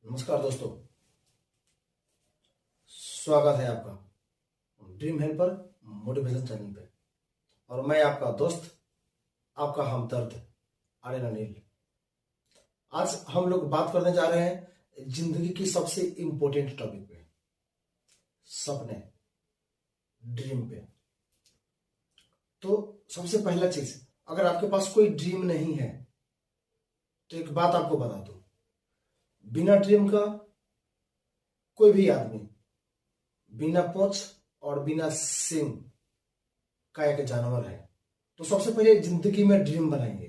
नमस्कार दोस्तों, स्वागत है आपका ड्रीम हेल्पर मोटिवेशन चैनल पे। और मैं आपका दोस्त, आपका हमदर्द आर्यन अनिल। आज हम लोग बात करने जा रहे हैं जिंदगी की सबसे इंपॉर्टेंट टॉपिक पे, सपने, ड्रीम पे। तो सबसे पहला चीज, अगर आपके पास कोई ड्रीम नहीं है तो एक बात आपको बता दूं, बिना ड्रीम का कोई भी आदमी बिना पूंछ और बिना सींग का एक जानवर है। तो सबसे पहले जिंदगी में ड्रीम बनाएंगे,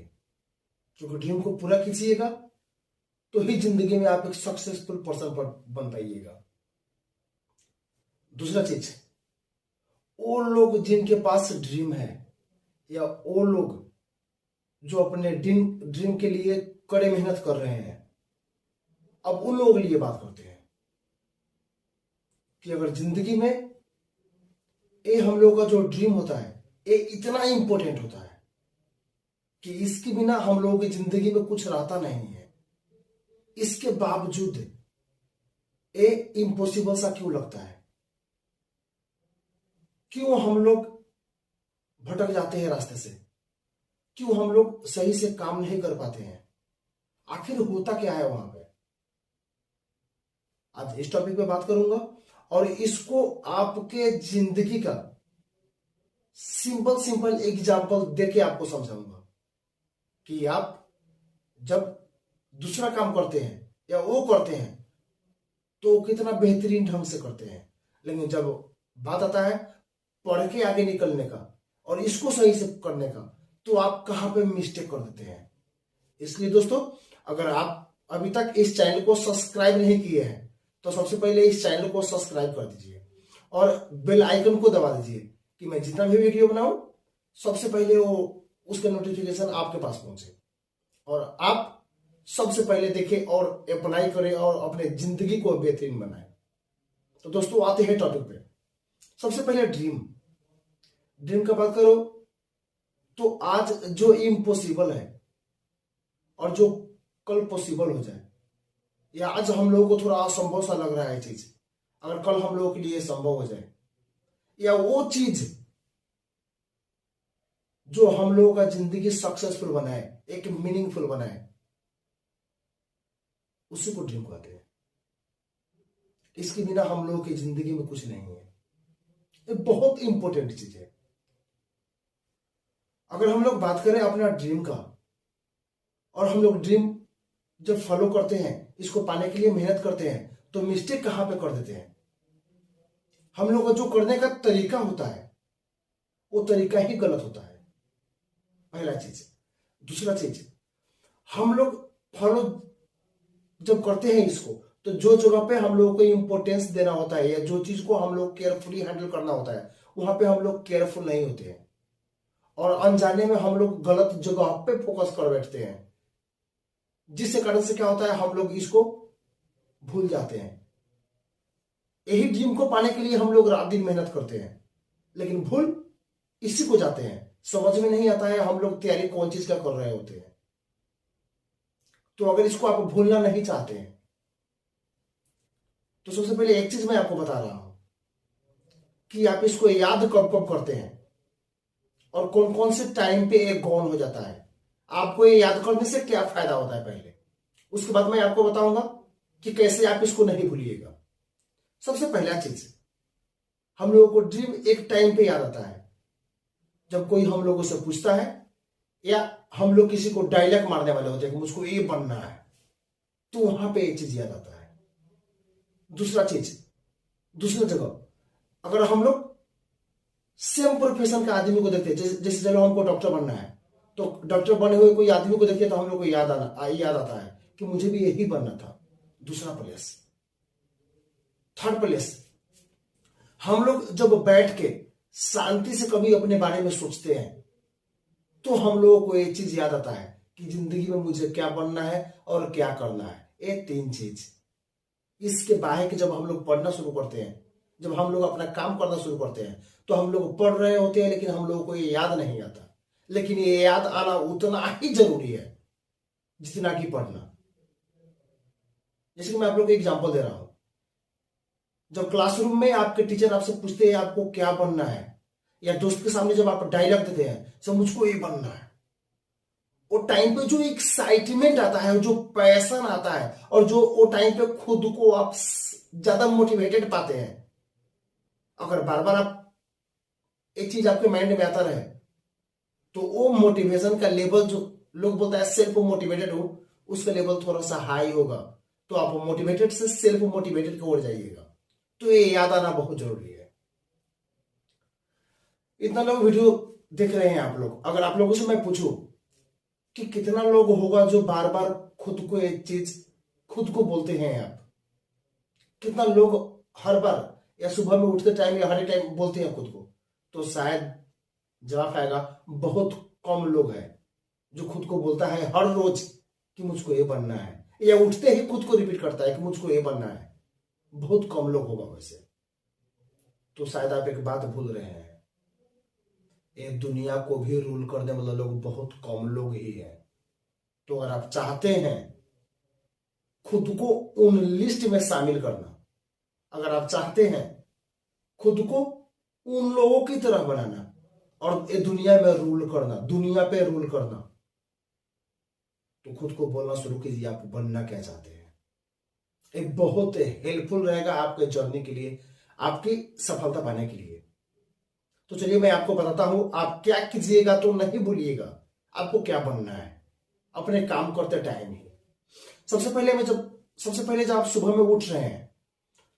क्योंकि ड्रीम को पूरा कीजिएगा तो ही जिंदगी में आप एक सक्सेसफुल पर्सन बन पाइएगा। दूसरा चीज, वो लोग जिनके पास ड्रीम है या वो लोग जो अपने ड्रीम के लिए कड़े मेहनत कर रहे हैं, अब उन लोगों के लिए बात करते हैं कि अगर जिंदगी में ये हम लोगों का जो ड्रीम होता है ये इतना इंपॉर्टेंट होता है कि इसके बिना हम लोगों की जिंदगी में कुछ रहता नहीं है, इसके बावजूद ये इम्पॉसिबल सा क्यों लगता है? क्यों हम लोग भटक जाते हैं रास्ते से? क्यों हम लोग सही से काम नहीं कर पाते हैं? आखिर होता क्या है वहां पे? आज इस टॉपिक पे बात करूंगा और इसको आपके जिंदगी का सिंपल एग्जांपल देके आपको समझाऊंगा कि आप जब दूसरा काम करते हैं या वो करते हैं तो कितना बेहतरीन ढंग से करते हैं, लेकिन जब बात आता है पढ़ के आगे निकलने का और इसको सही से करने का तो आप कहां पे मिस्टेक कर देते हैं। इसलिए दोस्तों, अगर आप अभी तक इस चैनल को सब्सक्राइब नहीं किए हैं तो सबसे पहले इस चैनल को सब्सक्राइब कर दीजिए और बेल आइकन को दबा दीजिए कि मैं जितना भी वीडियो बनाऊं सबसे पहले वो उसका नोटिफिकेशन आपके पास पहुंचे और आप सबसे पहले देखें और अप्लाई करें और अपने जिंदगी को बेहतरीन बनाएं। तो दोस्तों, आते हैं टॉपिक पे। सबसे पहले ड्रीम का बात करो तो आज जो इम्पॉसिबल है और जो कल पॉसिबल हो जाए, या आज हम लोगों को थोड़ा असंभव सा लग रहा है चीज, अगर कल हम लोगों के लिए संभव हो जाए, या वो चीज जो हम लोगों का जिंदगी सक्सेसफुल बनाए, एक मीनिंगफुल बनाए, उसी को ड्रीम कहते हैं। इसके बिना हम लोगों की जिंदगी में कुछ नहीं है। ये बहुत इंपॉर्टेंट चीज है। अगर हम लोग बात करें अपना ड्रीम का और हम लोग ड्रीम जब फॉलो करते हैं, इसको पाने के लिए मेहनत करते हैं, तो मिस्टेक कहां पे कर देते हैं? हम लोग का जो करने का तरीका होता है वो तरीका ही गलत होता है, पहला चीज। दूसरा चीज, हम लोग फॉलो जब करते हैं इसको, तो जो जगह पे हम लोगों को इंपॉर्टेंस देना होता है या जो चीज को हम लोग केयरफुली हैंडल करना होता है, वहां पे हम लोग केयरफुल नहीं होते हैं और अनजाने में हम लोग गलत जगह पे फोकस कर बैठते हैं, जिससे कारण से क्या होता है, हम लोग इसको भूल जाते हैं। यही ड्रीम को पाने के लिए हम लोग रात दिन मेहनत करते हैं, लेकिन भूल इसी को जाते हैं। समझ में नहीं आता है हम लोग तैयारी कौन चीज का कर रहे होते हैं। तो अगर इसको आप भूलना नहीं चाहते हैं तो सबसे पहले एक चीज मैं आपको बता रहा हूं कि आप इसको याद कब कब करते हैं और कौन कौन से टाइम पे एक गौन हो जाता है। आपको ये याद करने से क्या फायदा होता है पहले, उसके बाद मैं आपको बताऊंगा कि कैसे आप इसको नहीं भूलिएगा। सबसे पहला चीज, हम लोगों को ड्रीम एक टाइम पे याद आता है जब कोई हम लोगों से पूछता है या हम लोग किसी को डायलॉग मारने वाले होते हैं कि मुझको ये बनना है, तो वहां पे एक चीज याद आता है। दूसरा चीज, दूसरी जगह अगर हम लोग सेम प्रोफेशन का आदमी को देखते हैं, जैसे चलो हमको डॉक्टर बनना है, तो डॉक्टर बने हुए कोई आदमी को देखिए तो हम लोग को याद आता है कि मुझे भी यही बनना था। दूसरा प्लेस। थर्ड प्लेस, हम लोग जब बैठ के शांति से कभी अपने बारे में सोचते हैं तो हम लोगों को एक चीज याद आता है कि जिंदगी में मुझे क्या बनना है और क्या करना है। ये तीन चीज। इसके बाहर के जब हम लोग पढ़ना शुरू करते हैं, जब हम लोग अपना काम करना शुरू करते हैं, तो हम लोग पढ़ रहे होते हैं लेकिन हम लोगों को ये याद नहीं आता। लेकिन ये याद आना उतना ही जरूरी है जितना कि पढ़ना। जैसे कि मैं आप लोग को एग्जांपल दे रहा हूं, जब क्लासरूम में आपके टीचर आपसे पूछते हैं आपको क्या बनना है, या दोस्त के सामने जब आप डायलॉग देते हैं सब मुझको ये बनना है, वो टाइम पे जो एक्साइटमेंट आता है, जो पैशन आता है, और जो वो टाइम पे खुद को आप ज्यादा मोटिवेटेड पाते हैं, अगर बार बार आप एक चीज आपके माइंड में आता रहे तो वो मोटिवेशन का लेवल, जो लोग बोलते हैं सेल्फ मोटिवेटेड हो, उसका लेवल थोड़ा सा हाई होगा, तो आप मोटिवेटेड से सेल्फ मोटिवेटेड की ओर जाइएगा। तो ये याद आना बहुत जरूरी है। इतना लोग वीडियो देख रहे हैं आप लोग, अगर आप लोगों से मैं पूछूं कि कितना लोग होगा जो बार बार खुद को एक चीज खुद को बोलते हैं, आप कितना लोग हर बार या सुबह में उठते टाइम या हर टाइम बोलते हैं खुद को, तो शायद जवाब आएगा बहुत कम लोग हैं जो खुद को बोलता है हर रोज कि मुझको ये बनना है, या उठते ही खुद को रिपीट करता है कि मुझको ये बनना है। बहुत कम लोग होगा वैसे। तो शायद आप एक बात भूल रहे हैं, ये दुनिया को भी रूल करने वाले लोग बहुत कम लोग ही हैं। तो अगर आप चाहते हैं खुद को उन लिस्ट में शामिल करना, अगर आप चाहते हैं खुद को उन लोगों की तरह बनाना और ये दुनिया में रूल करना, दुनिया पे रूल करना, तो खुद को बोलना शुरू कीजिए आप बनना क्या चाहते हैं। ये बहुत हेल्पफुल रहेगा आपके जर्नी के लिए, आपकी सफलता पाने के लिए। तो चलिए मैं आपको बताता हूं आप क्या कीजिएगा, तो नहीं भूलिएगा आपको क्या बनना है अपने काम करते टाइम ही। सबसे पहले जब आप सुबह में उठ रहे हैं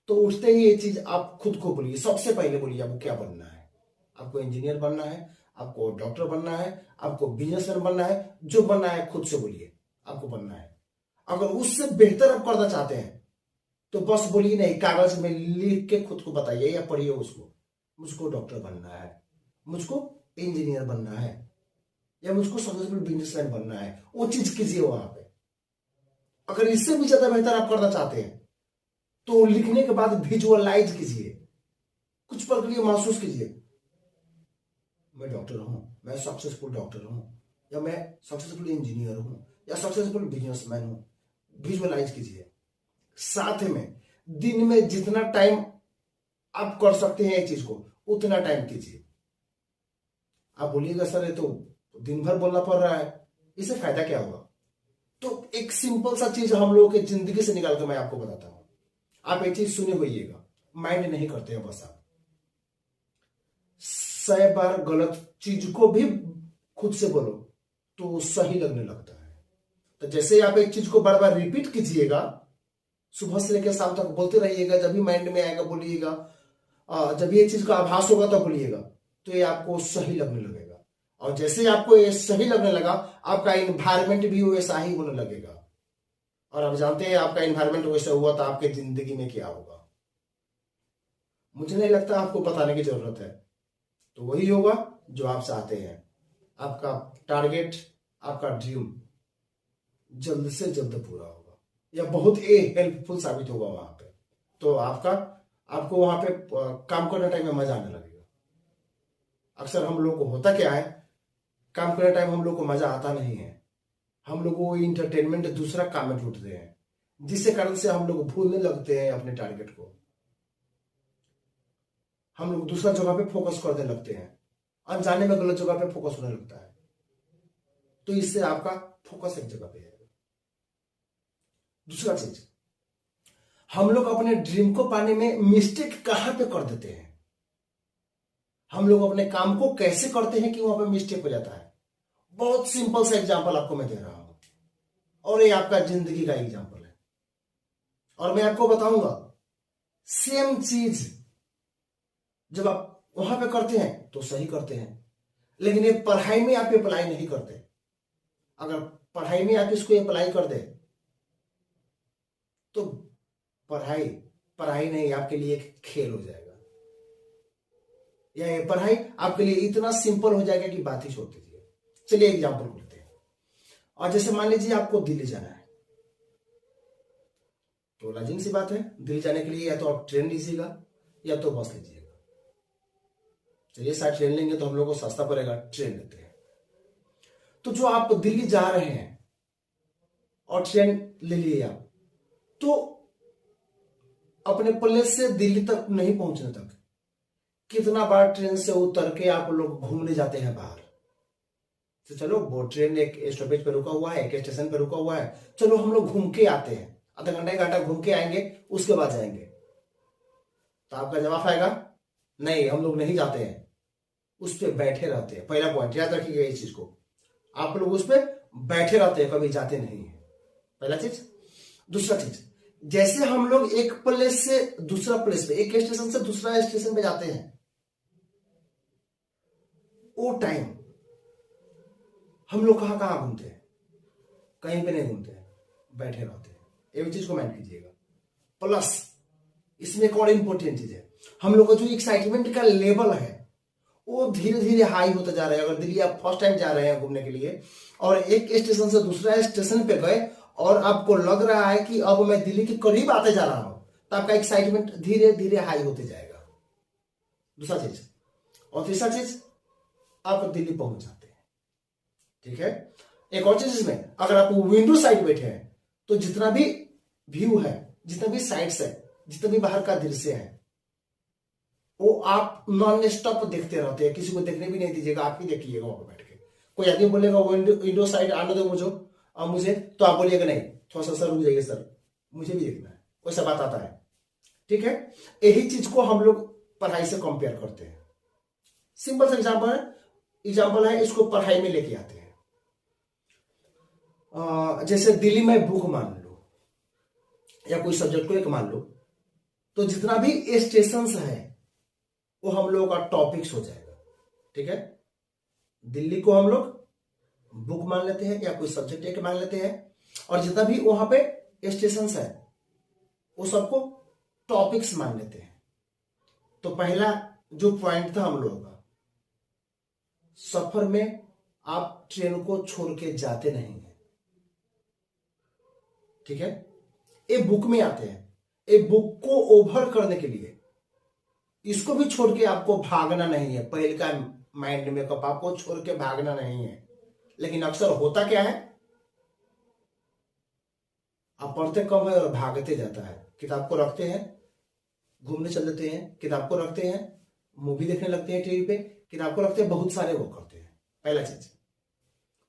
तो उठते ही ये चीज आप खुद को बोलिए, सबसे पहले बोलिए आपको क्या बनना है। आपको इंजीनियर बनना है, आपको डॉक्टर बनना है, आपको बिजनेसमैन बनना है, जो बनना है खुद से बोलिए आपको बनना है। अगर उससे बेहतर आप करना चाहते हैं तो बस बोलिए नहीं, कागज में लिख के खुद को बताइए या पढ़िए उसको, मुझको डॉक्टर बनना है, मुझको इंजीनियर बनना है, या मुझको सक्सेसफुल बिजनेसमैन बनना है। वो चीज कीजिए वहां पे। अगर इससे भी ज्यादा बेहतर आप करना चाहते हैं तो लिखने के बाद विजुअलाइज कीजिए, कुछ पल के लिए महसूस कीजिए मैं डॉक्टर हूं, मैं सक्सेसफुल डॉक्टर हूं, या मैं सक्सेसफुल इंजीनियर हूं, या सक्सेसफुल बिजनेसमैन हूं। विजुअलाइज कीजिए। साथ में दिन में जितना टाइम आप कर सकते हैं एक चीज को उतना टाइम कीजिए। आप बोलिएगा सर ये तो दिन भर बोलना पड़ रहा है, इससे फायदा क्या होगा? तो एक सिंपल सा चीज हम लोगों की जिंदगी से निकाल कर मैं आपको बताता हूं। आप एक चीज सुने होइएगा, माइंड नहीं करते हैं बस आप 100 बार गलत चीज को भी खुद से बोलो तो सही लगने लगता है। तो जैसे आप एक चीज को बार बार रिपीट कीजिएगा, सुबह से लेकर शाम तक बोलते रहिएगा, जब भी माइंड में आएगा बोलिएगा, जब ये चीज का आभास होगा तो बोलिएगा, तो ये आपको सही लगने लगेगा। और जैसे आपको ये सही लगने लगा आपका इन्वायरमेंट भी वैसा ही होने लगेगा। और आप जानते हैं आपका इन्वायरमेंट वैसा हुआ तो आपके जिंदगी में क्या होगा, मुझे नहीं लगता आपको बताने की जरूरत है। तो वही होगा जो आप चाहते हैं। आपका टारगेट, आपका ड्रीम जल्द से जल्द पूरा होगा, या बहुत हेल्पफुल साबित होगा वहां पे। तो आपको वहां पे काम करने टाइम में मजा आने लगेगा। अक्सर हम लोग को होता क्या है, काम करने टाइम हम लोग को मजा आता नहीं है, हम लोग को इंटरटेनमेंट दूसरा काम में ढूंढते हैं, जिससे कारण से हम लोग भूलने लगते हैं अपने टारगेट को। हम लोग दूसरा जगह पे फोकस करने लगते हैं, अनजाने में गलत जगह पे फोकस होने लगता है। तो इससे आपका फोकस एक जगह पे है। दूसरा चीज, हम लोग अपने ड्रीम को पाने में मिस्टेक कहां पे कर देते हैं, हम लोग अपने काम को कैसे करते हैं कि वहां पे मिस्टेक हो जाता है। बहुत सिंपल सा एग्जांपल आपको मैं दे रहा हूं, और ये आपका जिंदगी का एग्जांपल है, और मैं आपको बताऊंगा सेम चीज जब आप वहां पे करते हैं तो सही करते हैं, लेकिन ये पढ़ाई में आप अप्लाई नहीं करते। अगर पढ़ाई में आप इसको अप्लाई कर दे तो पढ़ाई नहीं आपके लिए एक खेल हो जाएगा, या ये पढ़ाई आपके लिए इतना सिंपल हो जाएगा कि बात ही छोड़ दीजिए। चलिए एग्जांपल करते हैं। और जैसे मान लीजिए आपको दिल्ली जाना है, तो लाजिम सी बात है दिल्ली जाने के लिए या तो आप ट्रेन लीजिएगा या तो बस लीजिएगा। चलिए शायद ट्रेन लेंगे तो हम लोग को सस्ता पड़ेगा, ट्रेन लेते हैं। तो जो आप दिल्ली जा रहे हैं और ट्रेन ले लिए आप, तो अपने प्लेस से दिल्ली तक नहीं पहुंचने तक कितना बार ट्रेन से उतर के आप लोग घूमने जाते हैं बाहर। तो चलो वो ट्रेन एक स्टॉपेज पे रुका हुआ है, एक स्टेशन पे रुका हुआ है, चलो हम लोग घूम के आते हैं, आधा घंटा 1 घंटा घूम के आएंगे, उसके बाद जाएंगे। तो आपका जवाब आएगा नहीं, हम लोग नहीं जाते हैं, उस पर बैठे रहते हैं। पहला पॉइंट याद रखिएगा इस चीज को, आप लोग उस पर बैठे रहते हैं, कभी जाते नहीं है, पहला चीज। दूसरा चीज, जैसे हम लोग एक प्लेस से दूसरा प्लेस पे, एक स्टेशन से दूसरा स्टेशन पे जाते हैं, वो टाइम हम लोग कहां कहां घूमते हैं? कहीं पे नहीं घूमते हैं, बैठे रहते हैं। ये भी चीज को माइंड कीजिएगा। प्लस इसमें एक और इंपॉर्टेंट चीज है, हम लोग का जो एक्साइटमेंट का लेवल है वो धीरे धीरे हाई होता जा रहा है। अगर दिल्ली आप फर्स्ट टाइम जा रहे हैं घूमने के लिए और एक स्टेशन से दूसरा स्टेशन पे गए और आपको लग रहा है कि अब मैं दिल्ली के करीब आते जा रहा हूं, तो आपका एक्साइटमेंट धीरे धीरे हाई होते जाएगा। दूसरा चीज। और तीसरा चीज, आप दिल्ली पहुंच जाते हैं, ठीक है। एक और चीज इसमें, अगर आप विंडो साइड बैठे हैं तो जितना भी व्यू है, जितना भी साइड्स है, जितना भी बाहर का दृश्य है, वो आप नॉन स्टॉप देखते रहते हैं, किसी को देखने भी नहीं दीजिएगा, आप ही देखिएगा वहां पर बैठ के। कोई आदमी बोलेगा विंडो साइड आने दो मुझे, तो आप बोलिएगा नहीं, थोड़ा सा सर रुक जाइए सर, मुझे भी देखना है, वैसा बात आता है, ठीक है। यही चीज को हम लोग पढ़ाई से कंपेयर करते हैं। सिंपल सा एग्जाम्पल है, इसको पढ़ाई में लेके आते हैं। जैसे दिल्ली में बुक मान लो, या कोई सब्जेक्ट को एक मान लो, तो जितना भी स्टेशंस है वो हम लोगों का टॉपिक्स हो जाएगा, ठीक है। दिल्ली को हम लोग बुक मान लेते हैं या कोई सब्जेक्ट एक मान लेते हैं, और जितना भी वहां पे स्टेशंस है वो सबको टॉपिक्स मान लेते हैं। तो पहला जो पॉइंट था हम लोगों का, सफर में आप ट्रेन को छोड़ के जाते नहीं है, ठीक है। ये बुक में आते हैं, ये बुक को ओवर करने के लिए इसको भी छोड़ के आपको भागना नहीं है। पहले का माइंड मेकअप, आपको छोड़ के भागना नहीं है। लेकिन अक्सर होता क्या है, आप पढ़ते कम है और भागते जाता है। किताब को रखते हैं, घूमने चल देते हैं, किताब को रखते हैं, मूवी देखने लगते हैं टीवी पे, किताब को रखते हैं, बहुत सारे वो करते हैं। पहला चीज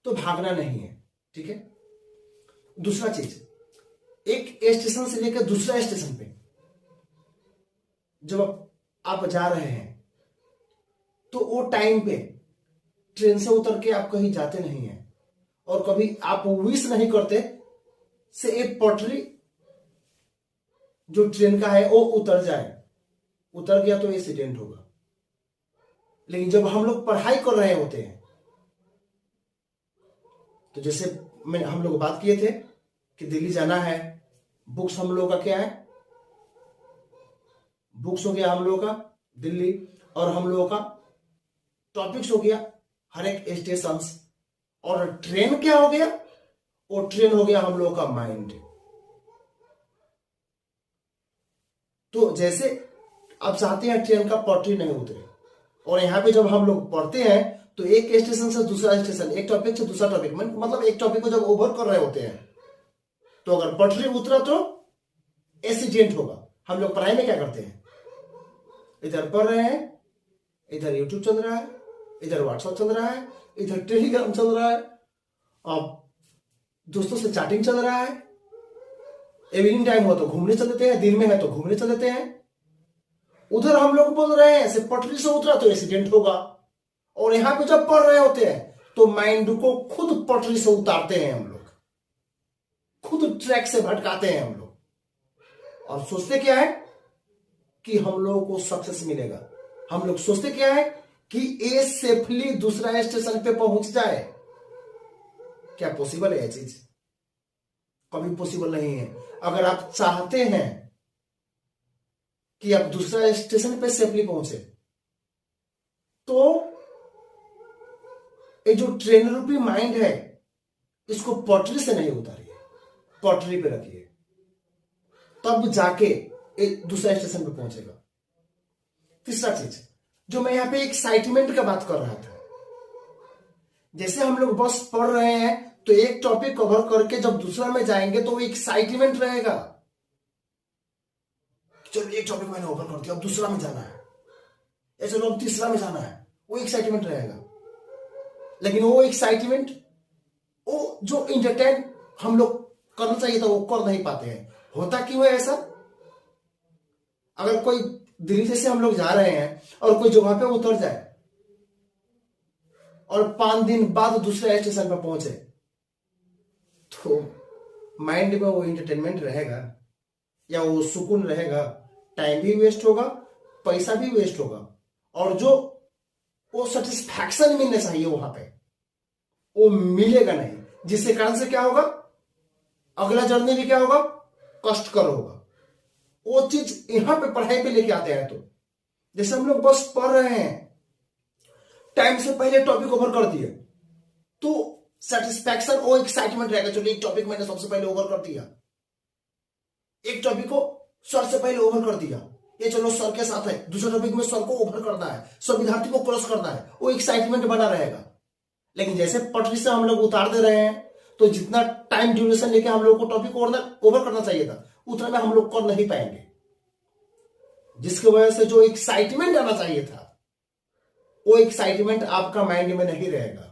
तो भागना नहीं है, ठीक है। दूसरा चीज, एक स्टेशन से लेकर दूसरा स्टेशन पे जब आप जा रहे हैं तो वो टाइम पे ट्रेन से उतर के आप कहीं जाते नहीं हैं, और कभी आप विश नहीं करते से एक पटरी जो ट्रेन का है वो उतर जाए। उतर गया तो एक्सीडेंट होगा। लेकिन जब हम लोग पढ़ाई कर रहे होते हैं, तो जैसे हम लोग बात किए थे कि दिल्ली जाना है, बुक्स हम लोगों का क्या है, बुक्स हो गया हम लोगों का दिल्ली, और हम लोगों का टॉपिक्स हो गया हर एक स्टेशन, और ट्रेन क्या हो गया, वो ट्रेन हो गया हम लोगों का माइंड। तो जैसे आप चाहते हैं ट्रेन का पटरी नहीं उतरे, और यहां पे जब हम लोग पढ़ते हैं तो एक स्टेशन से दूसरा स्टेशन, एक टॉपिक से दूसरा टॉपिक, मतलब एक टॉपिक को जब ओवर कर रहे होते हैं, तो अगर पटरी उतरा तो एक्सीडेंट होगा। हम लोग पढ़ाई में क्या करते हैं, इधर पढ़ रहे हैं, इधर यूट्यूब चल रहा है, इधर व्हाट्सएप चल रहा है, इधर टेलीग्राम चल रहा है, अब दोस्तों से चैटिंग चल रहा है। इवनिंग टाइम हो तो घूमने चल देते हैं, दिन में है तो घूमने चल देते हैं। उधर हम लोग बोल रहे हैं ऐसे पटरी से उतरा तो एक्सीडेंट होगा, और यहां पे जब पढ़ रहे होते हैं तो माइंड को खुद पटरी से उतारते हैं हम लोग, खुद ट्रैक से भटकाते हैं हम लोग, और सोचते क्या है कि हम लोगों को सक्सेस मिलेगा। हम लोग सोचते क्या है कि ये सेफली दूसरा स्टेशन पे पहुंच जाए। क्या पॉसिबल है यह चीज? कभी पॉसिबल नहीं है। अगर आप चाहते हैं कि आप दूसरा स्टेशन पे सेफली पहुंचे, तो ये जो ट्रेन रूपी माइंड है इसको पटरी से नहीं उतारिए, पटरी पे रखिए, तब जाके एक दूसरा स्टेशन पे पहुंचेगा। तीसरा चीज जो मैं यहां पे एक्साइटमेंट का बात कर रहा था, जैसे हम लोग बस पढ़ रहे हैं तो एक टॉपिक कवर करके जब दूसरा में जाएंगे तो वो एक्साइटमेंट रहेगा, चलो एक टॉपिक मैंने ओपन कर दिया, अब दूसरा में जाना है, या चलो अब तीसरा में जाना है, वो एक्साइटमेंट रहेगा। लेकिन वो एक्साइटमेंट, वो जो इंटरटेन हम लोग करना चाहिए था वो कर नहीं पाते हैं। होता क्यों है ऐसा? अगर कोई दिल्ली जैसे हम लोग जा रहे हैं और कोई जगह पे उतर जाए और 5 दिन बाद दूसरे स्टेशन पर पहुंचे, तो माइंड में वो इंटरटेनमेंट रहेगा या वो सुकून रहेगा? टाइम भी वेस्ट होगा, पैसा भी वेस्ट होगा, और जो वो सेटिस्फैक्शन मिलना चाहिए वहां पे वो मिलेगा नहीं। जिसके कारण से क्या होगा? अगला जर्नी भी क्या होगा? कष्टकर होगा। वो चीज यहां पे पढ़ाई पे लेके आते हैं। तो जैसे हम लोग बस पढ़ रहे हैं, टाइम से पहले टॉपिक कवर कर दिए, तो सेटिस्फैक्शन और एक्साइटमेंट रहेगा। चलो एक टॉपिक मैंने सबसे पहले ओवर कर दिया, एक टॉपिक को सर से पहले ओवर कर दिया, ये चलो सर के साथ है, दूसरे टॉपिक में सर को ओवर करना है, सब विद्यार्थी को क्रॉस करना है, वो एक्साइटमेंट बना रहेगा। लेकिन जैसे पटरी से हम लोग उतार दे रहे हैं, तो जितना टाइम ड्यूरेशन लेके हम लोग को टॉपिक ओवर करना चाहिए था, उतना में हम लोग कर नहीं पाएंगे। जिसकी वजह से जो एक्साइटमेंट आना चाहिए था, वो एक्साइटमेंट आपका माइंड में नहीं रहेगा।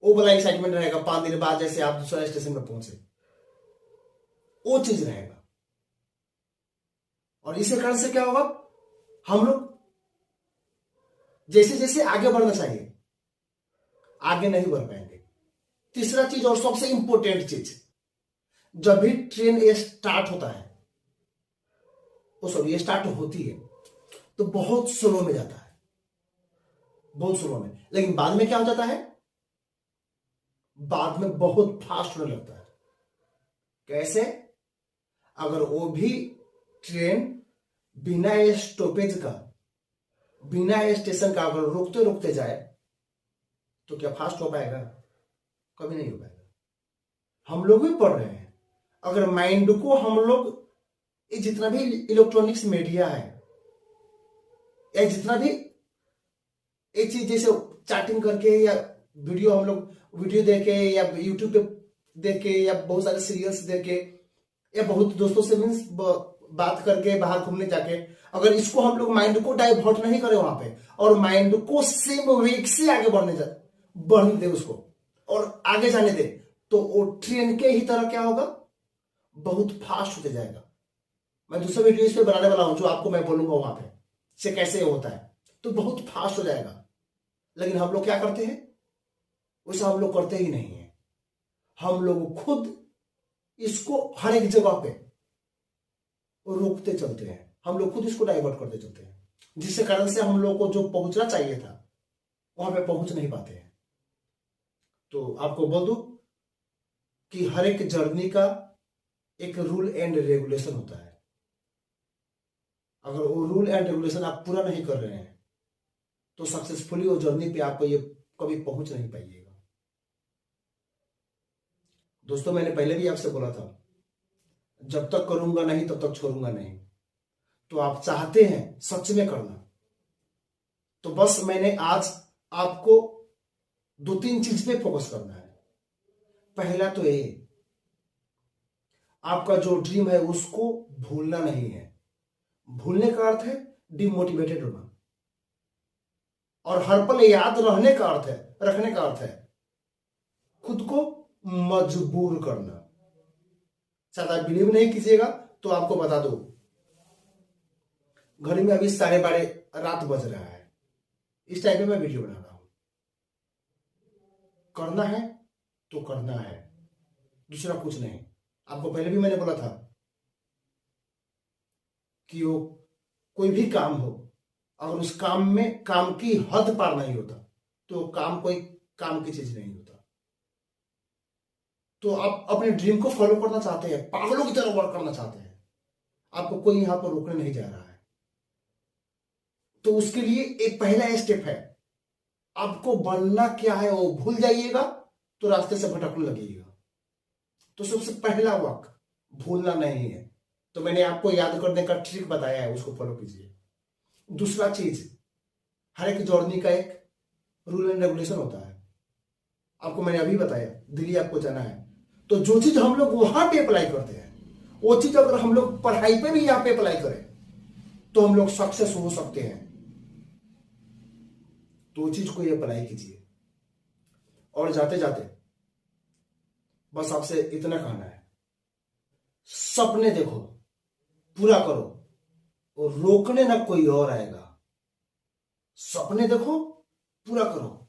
वो वाला एक्साइटमेंट रहेगा 5 दिन बाद जैसे आप दूसरा स्टेशन में पहुंचे, वो चीज रहेगा। और इसी कारण से क्या होगा? हम लोग जैसे जैसे आगे बढ़ना चाहिए, आगे नहीं बढ़ पाएंगे। तीसरा चीज और सबसे इंपॉर्टेंट चीज, जब भी ट्रेन ये स्टार्ट होता है, ये स्टार्ट होती है, तो बहुत स्लो में जाता है, बहुत स्लो में। लेकिन बाद में क्या हो जाता है? बाद में बहुत फास्ट होने लगता है। कैसे? अगर वो भी ट्रेन बिना स्टॉपेज का, बिना स्टेशन का अगर रुकते रुकते जाए, तो क्या फास्ट हो पाएगा? कभी नहीं हो पाएगा। हम लोग भी पढ़ रहे हैं, अगर माइंड को हम लोग ये जितना भी इलेक्ट्रॉनिक्स मीडिया है, या जितना भी एक चीज जैसे चैटिंग करके या वीडियो हम लोग वीडियो देखे या यूट्यूब पे देखे या बहुत सारे सीरियल्स देखे या बहुत दोस्तों से मीन्स बात करके बाहर घूमने जाके, अगर इसको हम लोग माइंड को डाइवर्ट नहीं करें वहां पे, और माइंड को सेम वेग से आगे बढ़ने दे उसको और आगे जाने दे, तो वो ट्रेन के ही तरह क्या होगा? बहुत फास्ट होते जाएगा। मैं दूसरा वीडियो इस पे बनाने वाला हूं, जो आपको मैं बोलूंगा वहां पे से कैसे होता है, तो बहुत फास्ट हो जाएगा। लेकिन हम लोग क्या करते हैं? वैसा हम लोग करते ही नहीं है। हम लोग खुद इसको हर एक जगह पे रोकते चलते हैं, हम लोग खुद इसको डाइवर्ट करते चलते हैं, जिसके कारण से हम लोग को जो पहुंचना चाहिए था वहां पे पहुंच नहीं पाते हैं। तो आपको बोल दूं कि हर एक जर्नी का एक रूल एंड रेगुलेशन होता है। अगर वो रूल एंड रेगुलेशन आप पूरा नहीं कर रहे हैं, तो सक्सेसफुली वो जर्नी पे आपको ये कभी पहुंच नहीं पाइएगा। दोस्तों, मैंने पहले भी आपसे बोला था, जब तक करूंगा नहीं तब तक छोड़ूंगा नहीं। तो आप चाहते हैं सच में करना, तो बस मैंने आज आपको 2-3 चीज पे फोकस करना है। पहला तो ये, आपका जो ड्रीम है उसको भूलना नहीं है। भूलने का अर्थ है डिमोटिवेटेड होना, और हर पल याद रहने का अर्थ है, रखने का अर्थ है खुद को मजबूर करना। शायद आप बिलीव नहीं कीजिएगा, तो आपको बता दो, घड़ी में अभी 12:30 रात बज रहा है, इस टाइम पे मैं वीडियो बना रहा हूं। करना है तो करना है, दूसरा कुछ नहीं। आपको पहले भी मैंने बोला था कि वो कोई भी काम हो, अगर उस काम में काम की हद पार नहीं होता, तो काम कोई काम की चीज नहीं होता। तो आप अपने ड्रीम को फॉलो करना चाहते हैं, पागलों की तरह वर्क करना चाहते हैं, आपको कोई यहां पर रोकने नहीं जा रहा है। तो उसके लिए एक पहला स्टेप है, आपको बनना क्या है वो भूल जाइएगा, तो रास्ते से भटकने लगेगा। तो सबसे पहला वर्क भूलना नहीं है। तो मैंने आपको याद करने का ट्रिक बताया है, उसको फॉलो कीजिए। दूसरा चीज, हर एक जर्नी का एक रूल एंड रेगुलेशन होता है। आपको मैंने अभी बताया, दिल्ली आपको जाना है, तो जो चीज हम लोग वहां पे अप्लाई करते हैं वो चीज अगर हम लोग पढ़ाई पे भी यहां पे अप्लाई करें तो हम लोग सक्सेस हो सकते हैं। तो वो चीज को ये अप्लाई कीजिए। और जाते जाते बस आपसे इतना कहना है, सपने देखो, पूरा करो, और रोकने ना कोई और आएगा। सपने देखो, पूरा करो,